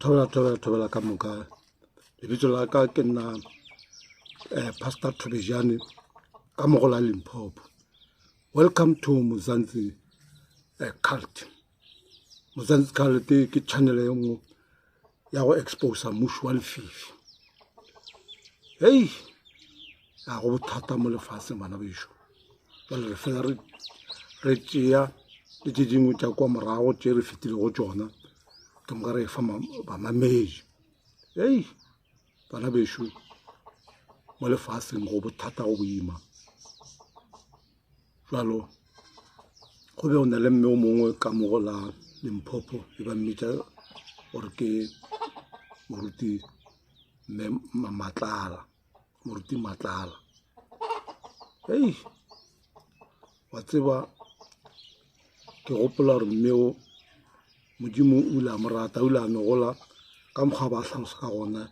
Thobela ka moka. Lebitso la ka ke nna Pastor Thobejane ka Mogola Limpopo. Welcome to Muzanzi Cult. Muzanzi Cult ke channel e nngwe ya go expose mmušo wa lefifi. Hey, a go bothata mo lefatsheng bana bešo. Jwale re fela re tšea le tše dingwe tša kwa morago tše re fetile go tšona ke moka re fa bamamedi. Hey, bana bešo mo lefatsheng go bothata go boima. Jwalo go be o na le mme o mongwe ka Mogola Limpopo e ba mmitša gore ke moruti moruti Matlala. Hey, wa tseba ke gopola gore mme o Modimo o ile a mo rata, o ile a nogola ka mokgwa ba tlhalosa ka gona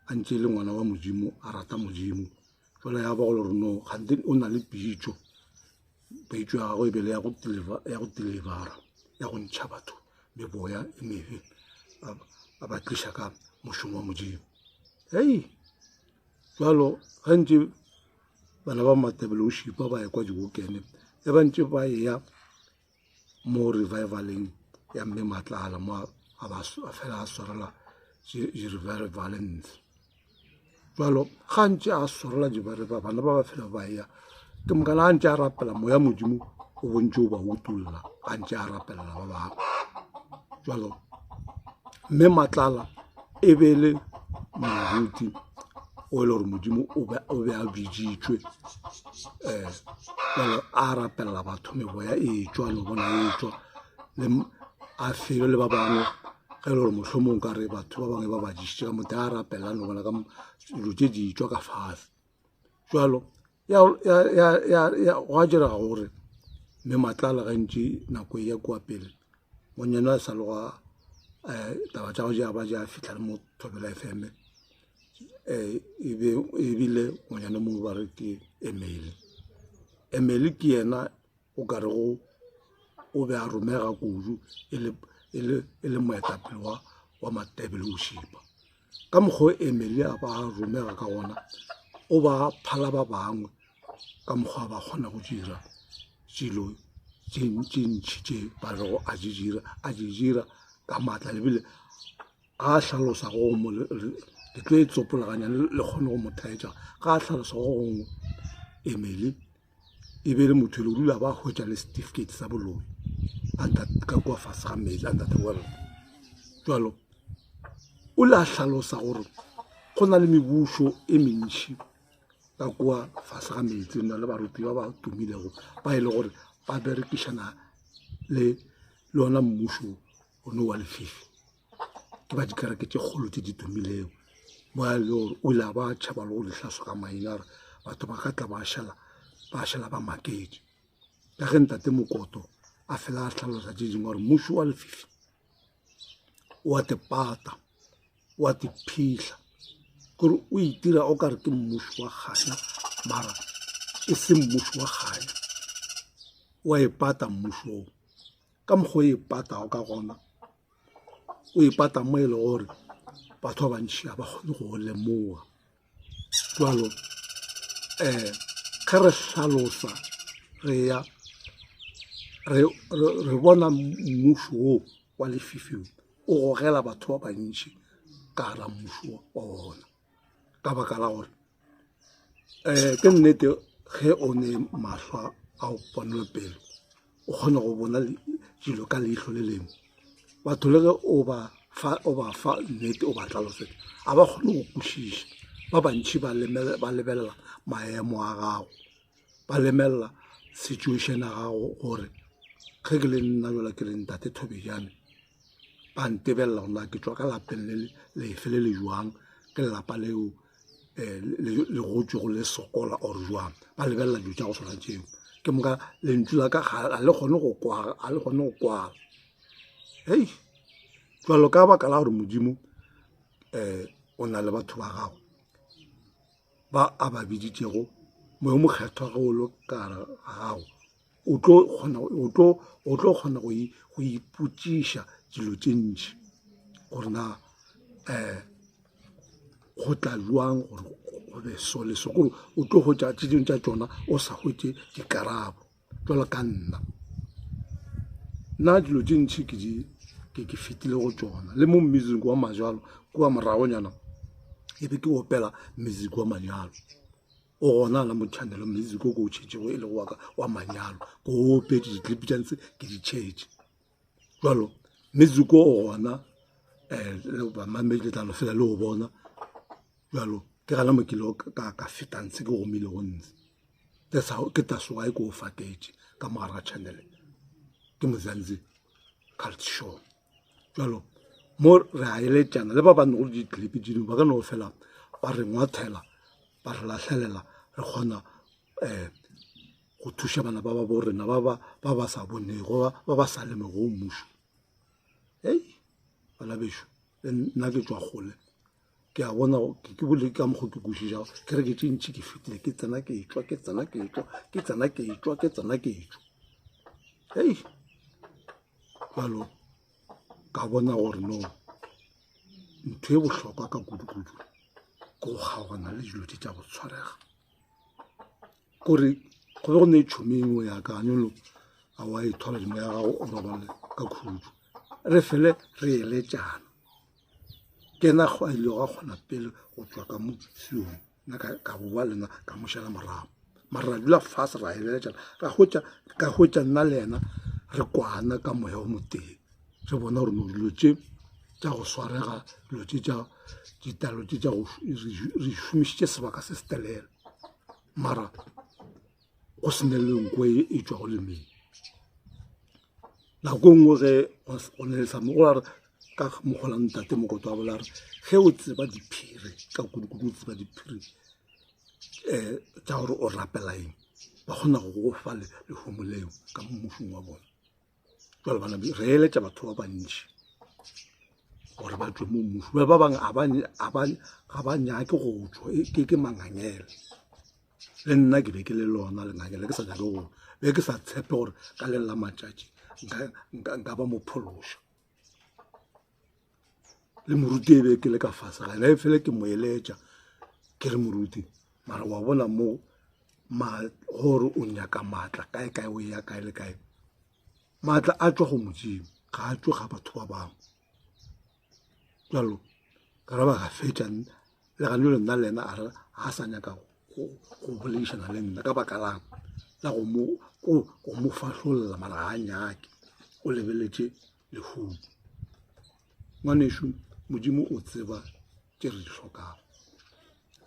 a ntše le ngwana wa Modimo a rata Modimo. Jwale ya ba go le gore no gante o na le pitšo ya gagwe e bele ya go delivera ya go ntšha batho meboya e mebe a ba tliša ka mošomo wa Modimo. Hey, jwalo gantši bana ba Matebele o šipa ba ya kwa dibokene e ba ntše ba ya mo revivaleng ya mme Matlala mo a fela a swarela di-revivalens. Jwalo gantši a swarela bana ba fela ba ya ke mokana a ntše a rapela moya Modimo o bontše o ba utulla a ntše a rapelela ba bangwe. Jwalo mme Matlala e be le moruti o e le gore Modimo o be a biditšwe jwalo a rapelela batho meboya e tšwa le bona e tšwa le a felo le ba bangwe ge e le gore mohlomong ka re batho ba bangwe ba badišitše ka mote a rapelela no bona ka dilo tše di tšwa ka fase. Jwalo go a direga gore mme Matlala gantši nako e ya kua pele ngwanyana sa le goa taba tša go ja ba ja fitlha le mo Thobela FM e bile ngwanyana mo ba re ke Emily ke yena o ka rego o be a romega kudu e le moetapele wa Matebele o šipa ka mokgwa Emily a ba romega ka gona o ba phala ba bangwe ka mokgwa ba kgona go dira dilo tše ntšhi tše ba rego a di dira ka maatla lebile ga a hlalosa go mo ke tlo e tsopolaganyane le kgone go mothaetša ga a hlalosa go gongwe Emily e be le motho le dula ba hwetša le certificate sa boloi ka kua fase ga metse under the world. Jwalo o le a hlalosa gore go na le mebušo e mentši ka kua fase ga metse na le baruti ba ba tumilego ba e le gore ba berekišana le yona mmušo ono wa lefifi ke ba dikereke tše kgolo tše di tumilego mo a le gore o ile a ba tšhaba le go lehlaswa ka maina gore batho ba ka tla ba šala ba maketše ka ge ntate Mokoto a fela a hlalosa tše dingwe gore mmušo wa lefifi wa tepata wa tephihla kore o itira o ka re ke mmušo wa kganya mara e se mmušo wa kganya wa epata mmušo ka mokgwa o epatago ka gona o epata mo e le gore batho ba bantši ga ba kgone go lemoga. Jwalo ge re hlalosa re bona mmušo wo wa lefifi o gogela batho ba bantši ka gara mmušo wa ona ka baka la gore ke nnete ge o ne mahlo a o ponele pele o kgona go bona dilo ka leihlo le lengwe batho le ge o ba fa nnete o ba tlalosetsa a ba kgone go kwešiša ba bantši ba lebelela maemo a gago ba lemelela situation ya gago gore ge ke le nna jola ke le ntate Thobejane ba ntebelela gona ke tšwa ka lapeng lefe le le jwang ke lelapa leo le gotšwe go le sokola or jwang ba lebelela dilo tša go swana tšeo ke moka lentšu la ka ga le kgone go kwala. Hei, jwalo ka baka la gore Modimo o na le batho ba gago ba a ba biditšego moyo mokgethwa go lo ka ga gago o tlo kgona go ipotšiša dilo tše ntši gore na go tla jwang gore go be so le so gore o tlo go tša dingwe tša tsona o sa hwetše dikarabo jwalo ka nna dilo tše ntšhi ke fetile go tsona le mo music wa majalo kua moragonyana e be ke opela music wa manyalo o gona la mo channel music o ko o tšhetšego e le go waka wa manyalo ko opedi di-clip tša ntse ke di tšhetše jwalo music o gona le bamamedi tlano fela le go bona jwalo ke gana mo kile ka fetantse ke gomile go ntse ke tasogae ke o faketše ka mogare ga channel ke Mzansi Cult Show jwalo mo re a eletšana le ba ba nego le di-clip dingwe ba ka no fela ba re ngwathela ba re lahlelela re kgona go thuša bana ba bo rena ba ba sa bonego ba ba sa lemego mmušo bana bešo nna ke tswa kgole ke a bona ke bole ka mokgwa ke kwešišago ke re ke tše ntšhi ke fetile ke tsena ke etswa ke tsena ke etswa ke tsena ke etswa ke tsena ke etswa jalo ka bona gore no ntho e bohlokwa ka kudu-kudu ke go kgaogana le dilo tša go tshwarega kore go be go ne tšhomi engwe ya kanyolo a wa e thola dimo ya gago o robale ka khudu re fele re eletšana ke na go a ile ga kgona pele go tswa ka mo siong nna ka boa lena ka mošala morago mara ra dula fase ra eletšana ka hwetša nna le ena re kwana ka moya o moteng re bona gore no dilo tše tša go swarega dilo tše tša ditalo tše tša re šomišitše sebaka se se telele mara go se ne le nko e tšwa go lemeng nako nngwe ge go nelesa mogolare ka mogola ntate mokoto wa bolare ge o tseba diphiri ka kudu-kudu o tseba diphiri tša gore o rapela eng ba kgona go go fa lehumo leo ka mmušong wa bona jwale bana re eletša batho ba bantši gore ba tswe mo mmušo ba bangwe ga ba nyake go tswa ke mangangele le nna ke be ke le lona lengangele ke sa jabe go be ke sa tshepe gore ka le la matšatši nka ba mophološa le moruti e be ke le ka fase ga ena e fele ke mo eletša ke re moruti mara wa bona mo gore o nyaka maatla kae o ya kae le kae maatla a tswa go modimo ga a tswe ga batho ba bangwe jalo ka ra ba ga fetša le gane le nna le ena a re ga sa nyaka go boleišana le nna ka baka lang la go mo fahlolla mara ga nyake o lebeletše lehumo ngwanešo modimo o tseba tše re di hlokago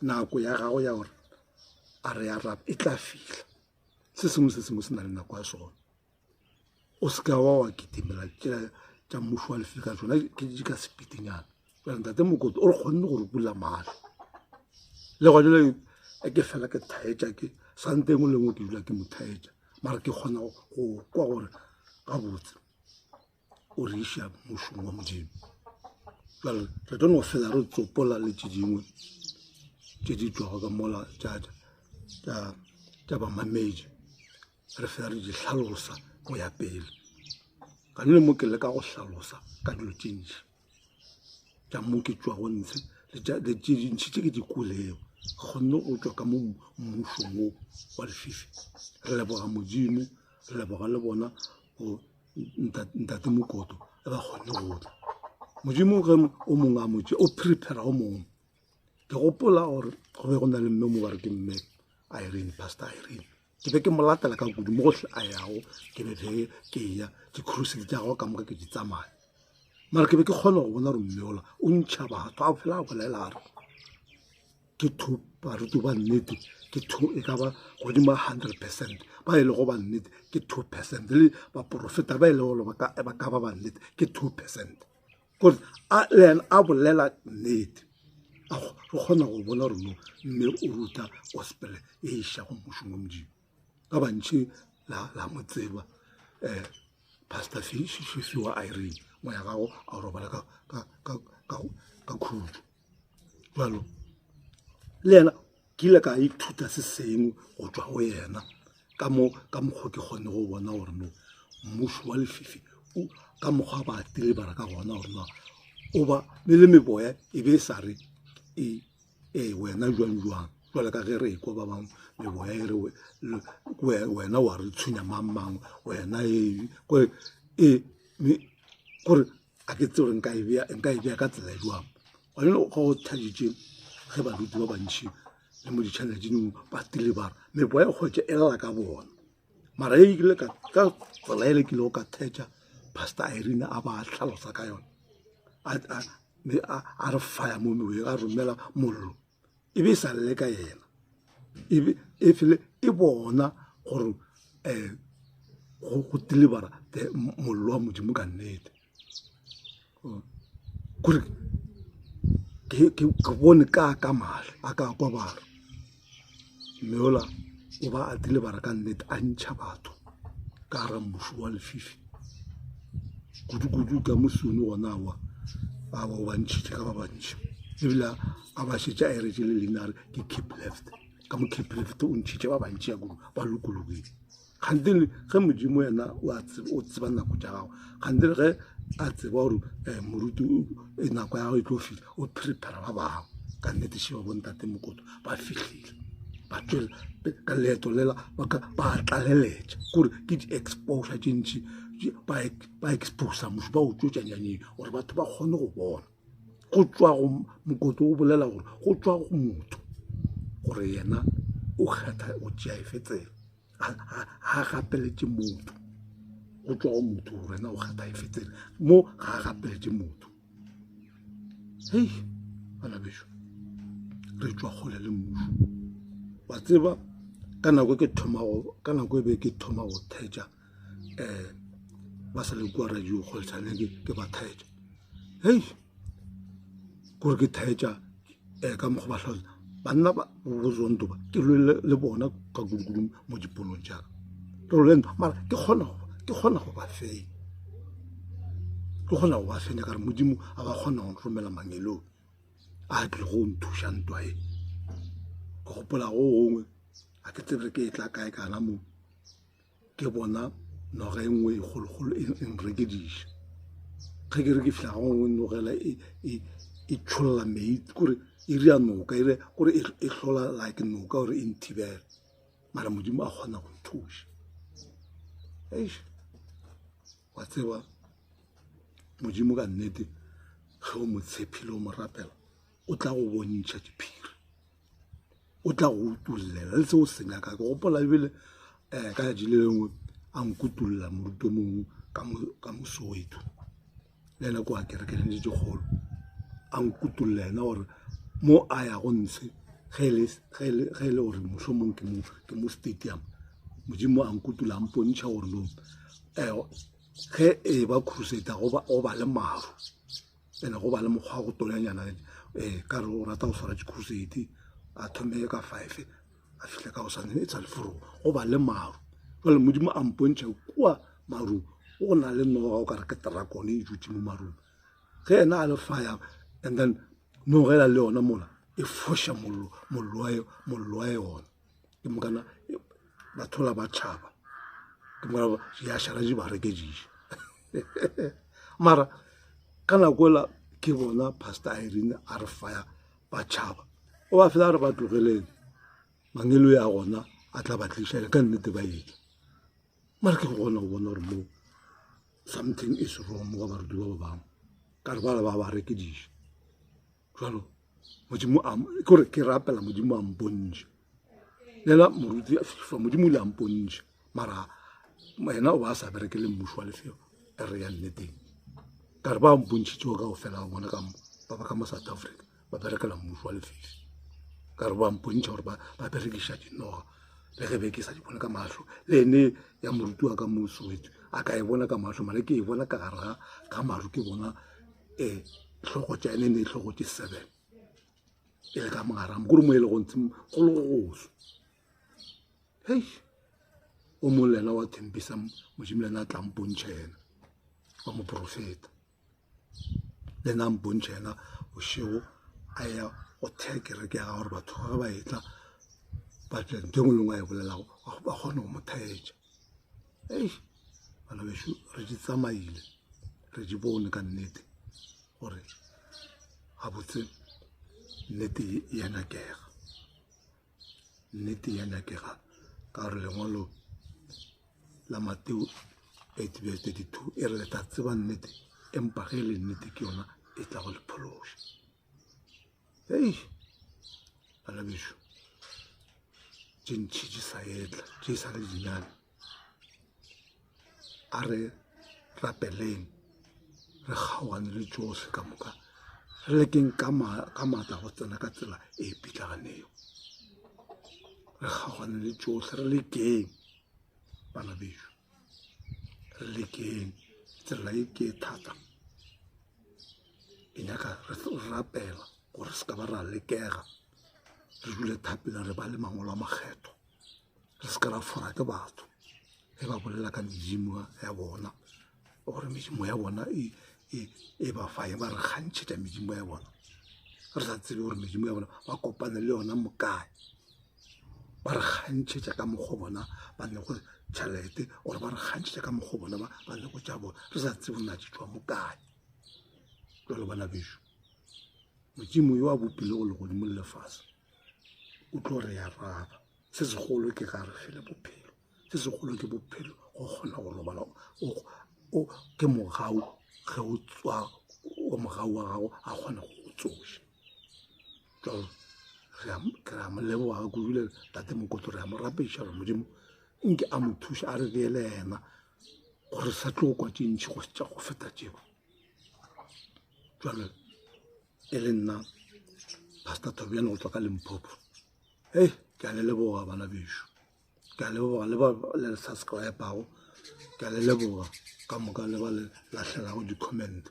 nako ya gago ya gore a re ya rapa e tla fihla se sengwe se na le nako ya sona o se ka wa kitimela tša mmušo wa lefile ka tsona ke di ka sepitinyana jale ntate mokoto o re kgonne gore bula matlho le gwa jale ke fela ke thaetša ke sante engwe le ngwe ke dula ke mo thaetša mara ke kgona go kwa gore gabotse o re iša mošong wa modimo jale re tlo no fela re tsopola le tše dingwe tše di tswago ka mola tša bamamedi re fela re di hlalosa go ya pele ka le mo ke le ka go hlalosa ka dilo tše ntši tša mo ke tswago ntshe le tše dintšhi tše ke di kulego kgonne go tswa ka mo mmušong o wa lefifi re leboga modimo re leboga le bona ntate mokoto e ba kgonne go tla modimo ge o mongwe a motse o prepara o mongwe ke gopola gore go be go na le mme mo ba re ke mme Irene Pastor Irene ke be ke mo latela ka kudu mo gohle a yago ke be ke ya di-crusade tša gago ka moka ke di tsamaya mara ke be ke kgona go bona gore mmeola o ntšha batho a phela a bolela re ke two baruti ba nnete ke two e ka ba godimo 100% ba e le go ba nnete ke 2% le baprofeta ba e le gore ba ka ba nnete ke 2% kore le ena a bolela nnete re kgona go bona gore no mme o ruta gospele e iša go mmušong wa modimo ka bantšhi la mo tseba pastor fifi wa Irene moya gago a robala ka khudu jalo le ena ke ile ka ithuta se sengwe go tswa go yena ka mokgwa ke kgonne go bona gore no mmušo wa lefifi ka mokgwa ba tile bara ka gona gore no o ba le meboya e be sa re wena jwang jwale ka ge re ekwa ba bangwe meboya e re wena wa re tshwenya mang wena kore a ke tse gore nka e beya ka tsela jwang wane ga go thaditše ge baruti ba bantšhi le mo di-channel dingwe ba tile bara meboya e kgwetse e lela ka bona mara e kile ka tsela ele kile go ka thetša Pastor Irene a ba tlhalosa ka yone a re faya mo meweng a romela mollo e be e sa lele ka yena e fele e bona gore go delivera mollo wa modimo ka nnete kore ke bone ka mahle a ka kwa bara mme ola o ba a delivera ka nnete a ntšha batho ka gara mmušo wa lefifi kudu ka mosone gona wa ba ba ntšhitše ka ba bantšhi ebile a ba šetše a eretše le leina re ke keep left ka mo keep left o ntšhitše ba bantši ya kudu ba lokologile gantele ge modimo yena o tseba nako tša gago gantele ge a tseba gore moruti nako ya gago e tlo fila o prepara ba bangwe ka nnete šeba bontate mokoto ba fihlile ba tswela ka leeto lela ba tlaleletša kore ke di-exposure tše ntši ba exposa moso ba o tswetšanyanyeng gore batho ba kgone go bona go tswa go mokoto o bolela gore go tswa go motho gore yena o kgetha o tšea e fetsela ga gapeletše motho go tswa go motho gore wena o kgetha e fetsela mo ga gapeletše motho hei bana bešo re tswa kgole le mmušo wa tseba ka nako e be ke thoma go thetša ba sa le kua radio kgoletsane ke ba thetša hei kore ke thetša ka mokgo ba tlhola banna ba bozonto ba ke le bona ka kudu mo dipolong tšaka rolento mara ke kgona go ba fenya ka re modimo a ba kgona go romela mangelong a tle go nthuša ntwa e go gopola go gongwe a ke tsebe ke e tla kae kana mo ke bona noga e nngwe e kgologolo e nrekediša ge ke re ke fitlha gongwe nogela e tšholola meitsi kore e ria noka kore e hlola like noka gore e nthibela mara modimo a kgona go nthuša wa tseba modimo ka nnete ge o mo tshepile o mo rapela o tla go bontšha diphiri o tla go utulela le se o senyaka ke gopola ebile ka letši le lengwe a nkutulela moruti mongwe ka Mosoweto le ena ko a kerekeleng le dikgolo a nkutulela ena gore mo a ya go ntshe ge e le gore mohlomong ke mo stadium modimo a nkutula a mpontšha gore no ge e ba crusader go ba le maru ene go ba le mokgwa go tolanyana ka re o rata go swara di-crusade a thome ka 5 a fihle ka go sane e tsa leforo go ba le maru jale modimo a mpontšha kua marung go na le noga o ka re ke terakone e dutse mo marung ge ena a le fire and then nogela le yona mola e foša mollo wa yona ke mokana bathola ba tšhaba ke mokana ya šara di ba rekediša mara ka nako ela ke bona Pastor Irene a re faya ba tšhaba o ba fela re ba tlogeleng mangelo ya gona a tla ba tliša ka nnete ba etse mara ke gona go bona gore mo something is wrong mo ka baruti ba ba bangwe ka re bala ba rekediša jalo modimo kore ke rapela modimo a mpontšha lela moruti a fifa modimo le a mpontšha mara ena o ba sa berekele mmušo wa lefeo e re ya nneteng ka re ba mpontšhitšeo ka go fela bona ba ba ka mo South Africa ba berekela mmušo wa lefifi ka re ba mpontšha gore ba berekiša dinoga le ge be ke sa di bona ka mahlo le ene ya moruti wa ka mo Soweto a ka e bona ka mahlo mare ke e bona ka gare ga maru ke bona tlhogo tša ene ne tlhogo tše 7 e le ka mogaramo kore mo e le gontse go le goso hei o mo lena wa thempisa modimo le ena a tla mpontšha ena wa moprofeta le ena a mpontšha ena bošego a ya go thea kereke ya ga gore batho ga ba etla batla ntho engwe lengwe a e bolelago ba kgone go mo thaetša bana bešo re di tsamaile re di bone ka nnete gore ga botse nnete ya nyakega ka gore lengwalo la Mateo 8:32 e re le tla tseba nnete empa ge le nnete ke yona e tla go le phološa. Hei bana bešo tše ntšhi tše sa etla tše sa le dinyane a re rapeleng re kgaogane le tšohle ka moka re lekeng ka maatla go tsena ka tsela e e pitlaganego re kgaogane le tšohle re lekeng bana bešo re lekeng tsela e ke thata e nyaka re rapela gore se ka ba ra lekega re dule thapela re ba le mangwalo a makgetho re se ka ra fora ke batho ge ba bolela ka medimo ya bona gore medimo ya bona e ba fae ba re kgantšhetša medimo ya bona re sa tsebe gore medimo ya bona ba kopane le yona mokae ba re kgantšhetša ka mokgwa bona ba nego tšhelete gore ba re kgantšhetša ka mokgwa bona ba nego tša bona re sa tsebe na di tšwa mokae. Jalo bana bešo modimo yo a bopile go le godimo le lefase o tlo re ya raba se segolo ke ga re fele bophelo se segolo ke bophelo go kgona go robala ke mogau ge o tswa mogau wa gago a kgona go tsoša. Jalo ke ra mo leboga ga kudule tate Mokoto re a mo rapeiša gore modimo nke a mo thuša a re bee le ena gore sa tlo kwa tše ntšhi tša go feta tšeo. Jalo e le nna Pastor Tobiane go tswa ka Limpopo. Hei ke a le leboga bana bešo ke a leboga le ba le subscribe-ago ke a le leboga ka moka le ba le latlhelago di-comment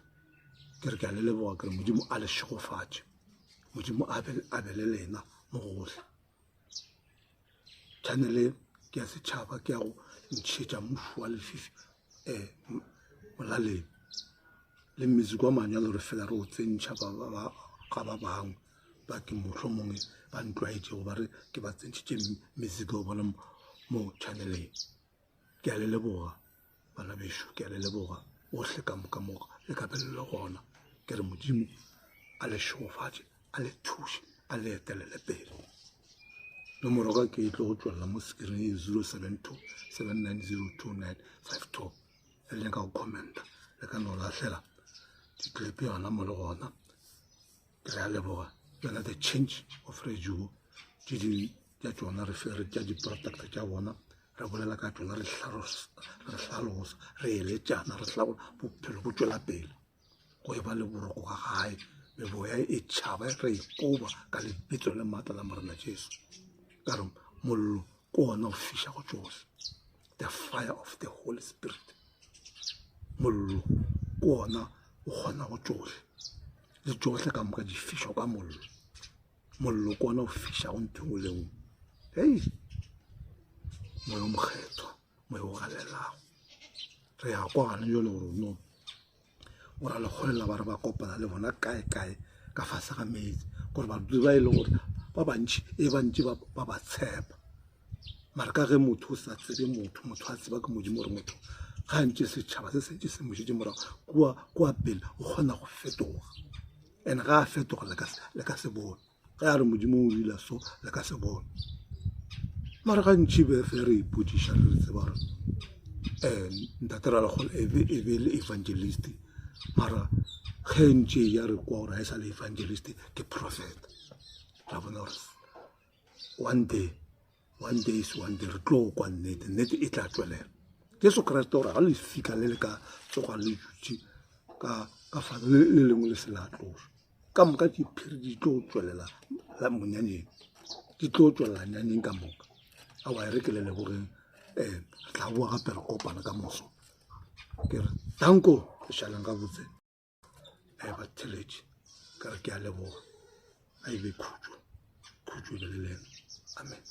ke re ke a le leboga ke re modimo a le šegofatše modimo a be le lena mo gohle. Channel ke ya setšhaba ke ya go ntšhetša mofu wa lefifi molaleng le mmetsiko wa manyalo re fela re o tsentšha ga ba bangwe ba ke mohlomongwe ba ntlwaetše go ba re ke ba tsentšhitše mmetsiko o bona mo channeleng. Ke a le leboga bana bešo ke a le leboga ohle ka moka moka le ka belelo gona ke re modimo a le šegofatše a le thuše a le etelele pele. Nomoro ka ke e tlo go tšwelela mo screen 072 7902952 le nyaka go commenta le ka no latlhela diklipe yona mo le gona ke re a leboga yona the change of radio tše di tša tšona re tša di-product tša bona re bolela ka tšona re hlalosa re eletšana re hlagola bophelo bo tšwela pele go e ba le boroko ga gae meboya e tšhaba re ikoba ka lebitso le maatla la morena Jesu ka re mollo ke ona go fiša go tšohle the fire of the Holy Spirit mollo ke ona o kgona go tšohle le tšohle ka moka di fišwa ka mollo ke ona go fiša go ntho engwe le ngwe. Hei moya o mokgethwa moya o galelago re ya kwa gane jale gore no o ra le kgolela ba re ba kopana le bona kae ka fase ga metsi gore badudi ba e le gore ba bantši ba ba tshepa mare ka ge motho o sa tsebe motho a tseba ke modimo gore motho ga ntše setšhaba se sentše se mošitše morago kua pele o kgona go fetoga and ga a fetoga le ka se bone ge a re modimo o dila so le ka se bone mare ga ntši befe re ipodiša re tseba gore ntate ra legolo e be le evangelist mara ge ntše ya re kwa gore ga e sa le evangelist ke prophet ra bona gore one day re tlo kwa nnete e tla tswelela. Jesu Kriste gore ga le fika le le ka tsoga le dutše ka fase le lengwe le se la tloša ka moka diphiri di tlo tswelela la monyanyeng di tlo tswelela nyanyeng ka moka a wa e re ke le lebogeng re tla boa gape re kopana ka moso ke re tanko le šalang ga botse ba theletše ke re ke a leboga a e be khutšo e be le lena amen.